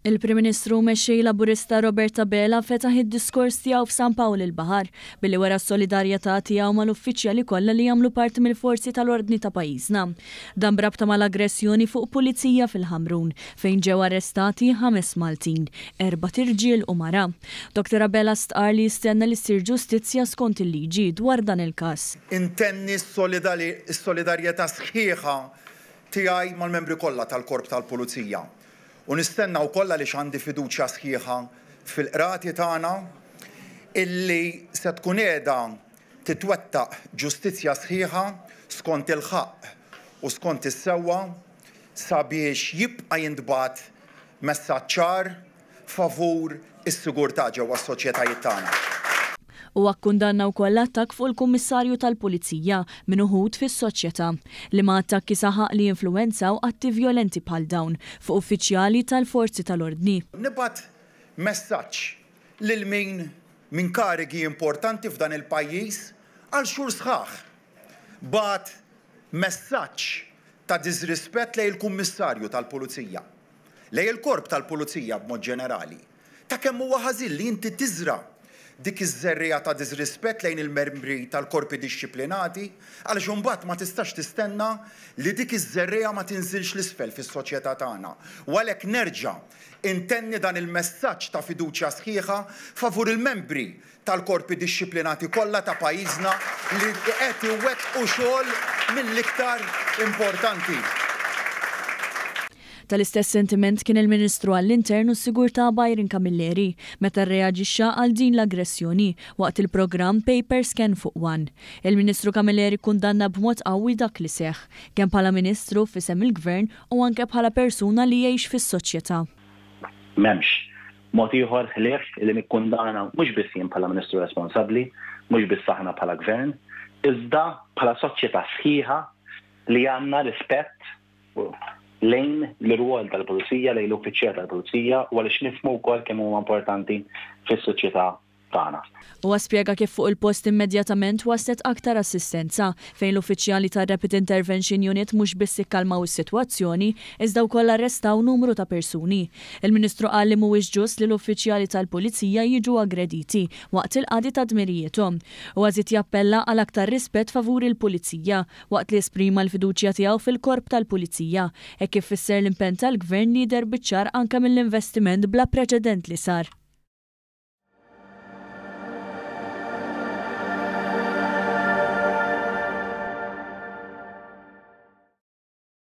Il-Prim Ministru mexxej Laburista Roberta Bela fetaħ id-diskors tiegħu f'San Pawl il-Baħar billi wara s-solidarjetà tiegħu mal-uffiċjali kollha li jagħmlu parti mill-forzi tal-ordni ta' pajjiżna. Dan brabta mal-aggressjoni fuq pulizija fil-Ħamrun fejn ġew arrestati 5 Maltin, 4 irġiel u mara. Dr. Bela stqar li jistenna li ssir ġustizzja skont il-liġi dwar dan il-każ. Intenni s-solidarjetà sħiħa tiegħi mal-membri kollha tal-Korp tal-Pulizija. U nistenna wkoll li għandi fiduċja sħiħa fil-qrati tagħna illi se tkun qiegħda titwettaq ġustizzja sħiħa skont il-ħaq u skont is-sewwa sabiex jibqa' jintbagħat messaġġ ċar favur is-sigurtà ġewwa s-soċjetajiet tagħna. U akkundanna wkoll l-attakk fuq il-Kummissarju tal-Pulizija min uħud fis-soċjetà li ma attakki saħaq li influwenzaw atti vjolenti bħal dawn fuq uffiċjali tal-forzi tal-ordni. Nibgħat messaġġ lil min karigi importanti f'dan il-pajjiż għal xhur sħaħ. Bagħat messaġġ ta' disrispett lejn il-Kummissarju tal-Pulizija, lejn il-Korp tal-Pulizija b'mod ġenerali. Ta' kemm huwa ħażin li inti tiżra' dik iż-żerrija ta' disrispett lejn il-membri tal-korpi dixxiplinati għaliex imbagħad ma tistax tistenna li dik iż-żerrija ma tinżilx l-isfel fis-soċjetà tagħna. U għalhekk nerġa' intenni dan il-messaġġ ta' fiduċja sħiħa favur il-membri tal-korpi dixxiplinati kollha ta' pajjiżna li qed iwettqu xogħol mill-iktar importanti. Tal-istess sentiment kien il-Ministru għall-Intern u s-Sigurtà Byron Camilleri meta rreaġixxa għal din l-aggressjoni waqt il-programm Paper Scan fuq One. Il-Ministru Camilleri kundanna b'mod qawwi dak li seħħ kemm bħala Ministru f'isem il-Gvern u anke bħala persuna li jgħix fis-soċjetà. M'hemmx mod ieħor ħlief li nikkundanna mhux biss jien bħala Ministru responsabbli, mhux biss aħna bħala Gvern, iżda bħala soċjetà sħiħa li għandna rispett lejn l-rwol tal-Pulizija, lejn l-uffiċjal tal-Pulizija u għaliex nifhmu wkoll kemm huma importanti fis-soċjetà tagħna. U spjega kif fuq il-post immedjatament waslet aktar assistenza fejn l-uffiċjali tar Rapid Intervention Unit mhux biss ikkalmaw is-sitwazzjoni iżda wkoll arrestaw numru ta' persuni. Il-Ministru qal li mhuwiex ġust li l-uffiċjali tal-Pulizija jiġu aggrediti waqt il-qadi ta' dmirijietom u għażiet jappella għal aktar rispett favur il-Pulizija waqt li esprima l-fiduċja tiegħu fil-Korp tal-Pulizija hekk kif fisser l-impenn tal-Gvern lider biċ-ċar anke mill-investiment bla preċedent li sar.